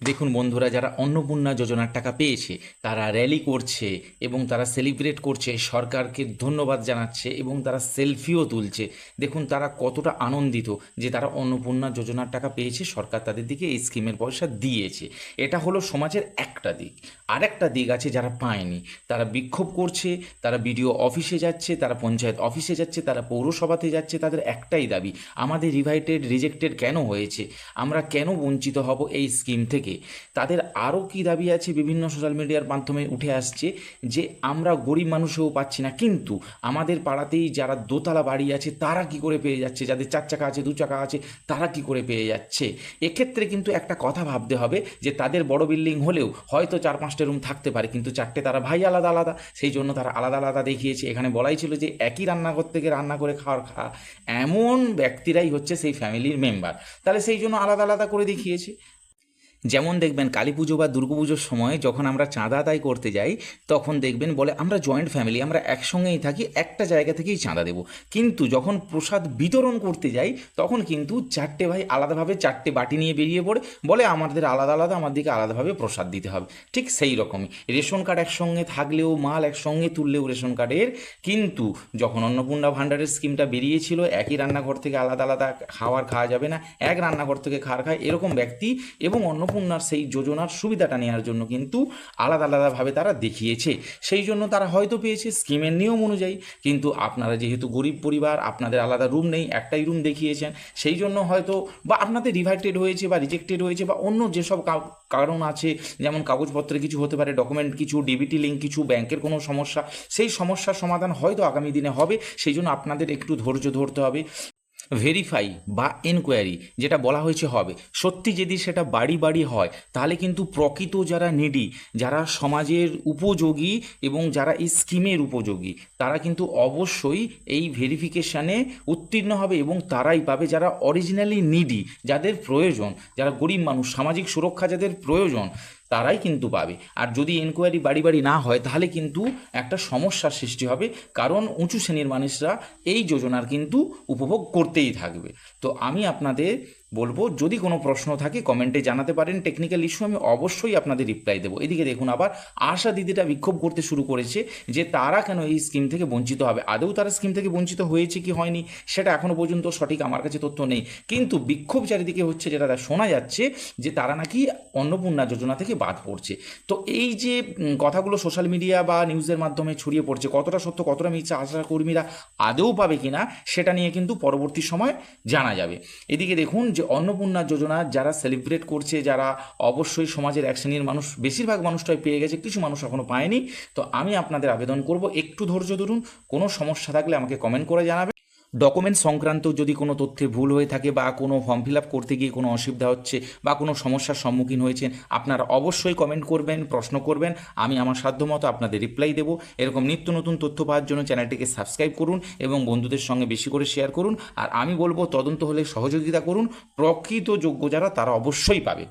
দেখুন বন্ধুরা, যারা অন্নপূর্ণা যোজনার টাকা পেয়েছে তারা র্যালি করছে এবং তারা সেলিব্রেট করছে, সরকারকে ধন্যবাদ জানাচ্ছে এবং তারা সেলফিও তুলছে। দেখুন তারা কতটা আনন্দিত যে তারা অন্নপূর্ণা যোজনার টাকা পেয়েছে, সরকার তাদের দিকে এই স্কিমের পয়সা দিয়েছে। এটা হলো সমাজের একটা দিক। আরেকটা দিক আছে যারা পায়নি, তারা বিক্ষোভ করছে, তারা বিডিও অফিসে যাচ্ছে, তারা পঞ্চায়েত অফিসে যাচ্ছে, তারা পৌরসভাতে যাচ্ছে। তাদের একটাই দাবি, আমাদের রিজেক্টেড কেন হয়েছে, আমরা কেন বঞ্চিত হব এই স্কিম থেকে। তাদের আরও কি দাবি আছে বিভিন্ন সোশ্যাল মিডিয়ার মাধ্যমে উঠে আসছে যে আমরা গরিব মানুষও পাচ্ছি না, কিন্তু আমাদের পাড়াতেই যারা দোতলা বাড়ি আছে তারা কি করে পেয়ে যাচ্ছে, যাদের 4 চাকা আছে 2 চাকা আছে তারা কি করে পেয়ে যাচ্ছে। এক্ষেত্রে কিন্তু একটা কথা ভাবতে হবে যে তাদের বড় বিল্ডিং হলেও হয়তো 4-5টে রুম থাকতে পারে, কিন্তু 4টে তারা ভাই আলাদা আলাদা, সেই জন্য তারা আলাদা আলাদা দেখিয়েছে। এখানে বলাই ছিল যে একই রান্নাঘর থেকে রান্না করে খাওয়া এমন ব্যক্তিরাই হচ্ছে সেই ফ্যামিলির মেম্বার, তাহলে সেই জন্য আলাদা আলাদা করে দেখিয়েছে। যেমন দেখবেন কালী পুজো বা দুর্গা পুজোর সময় যখন আমরা চাঁদা আদায় করতে যাই, তখন দেখবেন বলে আমরা জয়েন্ট ফ্যামিলি, আমরা একসঙ্গেই থাকি, একটা জায়গা থেকেই চাঁদা দেবো। কিন্তু যখন প্রসাদ বিতরণ করতে যাই তখন কিন্তু 4টে ভাই আলাদাভাবে 4টে বাটি নিয়ে বেরিয়ে পড়ে, বলে আমাদের আলাদা আলাদা, আমাদেরকে আলাদাভাবে প্রসাদ দিতে হবে। ঠিক সেই রকমই রেশন কার্ড একসঙ্গে থাকলেও, মাল একসঙ্গে তুললেও রেশন কার্ডের, কিন্তু যখন অন্নপূর্ণা ভাণ্ডারের স্কিমটা বেরিয়েছিল একই রান্নাঘর থেকে আলাদা আলাদা খাওয়া যাবে না, এক রান্নাঘর থেকে খাওয়ার খায় এরকম ব্যক্তি এবং অন্নপূর্ণার সেই যোজনার সুবিধাটা নেওয়ার জন্য কিন্তু আলাদা আলাদাভাবে তারা দেখিয়েছে। সেই জন্য তারা হয়তো পেয়েছে স্কিমের নিয়ম অনুযায়ী, কিন্তু আপনারা যেহেতু গরিব পরিবার, আপনাদের আলাদা রুম নেই, একটাই রুম দেখিয়েছেন, সেই জন্য হয়তো বা আপনাদের রিভাইটেড হয়েছে বা রিজেক্টেড হয়েছে বা অন্য যেসব কারণ আছে, যেমন কাগজপত্রে কিছু হতে পারে, ডকুমেন্ট কিছু, ডিবিটি লিঙ্ক কিছু, ব্যাংকের কোনো সমস্যা, সেই সমস্যার সমাধান হয়তো আগামী দিনে হবে। সেই জন্য আপনাদের একটু ধৈর্য ধরতে হবে। ভেরিফাই বা এনকোয়ারি যেটা বলা হয়েছে হবে, সত্যি যদি সেটা বাড়ি বাড়ি হয় তাহলে কিন্তু প্রকৃত যারা নিডি, যারা সমাজের উপযোগী এবং যারা এই স্কিমের উপযোগী, তারা কিন্তু অবশ্যই এই ভেরিফিকেশানে উত্তীর্ণ হবে এবং তারাই পাবে যারা অরিজিনালি নিডি, যাদের প্রয়োজন, যারা গরিব মানুষ, সামাজিক সুরক্ষা যাদের প্রয়োজন, তারাই কিন্তু পাবে। আর যদি এনকোয়ারি বাড়ি বাড়ি না হয় তাহলে কিন্তু একটা সমস্যার সৃষ্টি হবে, কারণ উঁচু শ্রেণীর মানুষরা এই যোজনার কিন্তু উপভোগ করতেই থাকবে। তো আমি আপনাদের বলবো, যদি কোনো প্রশ্ন থাকে কমেন্টে জানাতে পারেন, টেকনিক্যাল ইস্যু আমি অবশ্যই আপনাদের রিপ্লাই দেবো। এদিকে দেখুন আবার আশা দিদিটা বিক্ষোভ করতে শুরু করেছে যে তারা কেন এই স্কিম থেকে বঞ্চিত হবে। আদৌ তারা স্কিম থেকে বঞ্চিত হয়েছে কি হয়নি সেটা এখনও পর্যন্ত সঠিক আমার কাছে তথ্য নেই, কিন্তু বিক্ষোভ চারিদিকে হচ্ছে, যেটা শোনা যাচ্ছে যে তারা নাকি অন্নপূর্ণা যোজনা থেকে বাদ পড়ছে। তো এই যে কথাগুলো সোশ্যাল মিডিয়া বা নিউজের মাধ্যমে ছড়িয়ে পড়ছে, কতটা সত্য কতটা মিথ্যা, আশা কর্মীরা আদৌ পাবে কিনা সেটা নিয়ে কিন্তু পরবর্তী সময় জানা যাবে। এদিকে দেখুন যে অন্নপূর্ণা যোজনা যারা সেলিব্রেট করছে, যারা অবশ্যই সমাজের এক শ্রেণীর মানুষ, বেশিরভাগ মানুষটাই পেয়ে গেছে, কিছু মানুষ এখনও পায়নি। তো আমি আপনাদের আবেদন করব একটু ধৈর্য ধরুন, কোনো সমস্যা থাকলে আমাকে কমেন্ট করে জানাবেন। ডকুমেন্ট সংক্রান্ত যদি কোনো তথ্যে ভুল হয়ে থাকে বা কোনো ফর্ম ফিল আপ করতে গিয়ে কোনো অসুবিধা হচ্ছে বা কোনো সমস্যার সম্মুখীন হয়েছেন, আপনারা অবশ্যই কমেন্ট করবেন, প্রশ্ন করবেন, আমি আমার সাধ্যমতো আপনাদের রিপ্লাই দেবো। এরকম নিত্য নতুন তথ্য পাওয়ার জন্য চ্যানেলটিকে সাবস্ক্রাইব করুন এবং বন্ধুদের সঙ্গে বেশি করে শেয়ার করুন। আর আমি বলবো তদন্ত হলে সহযোগিতা করুন, প্রকৃত যোগ্য যারা তারা অবশ্যই পাবে।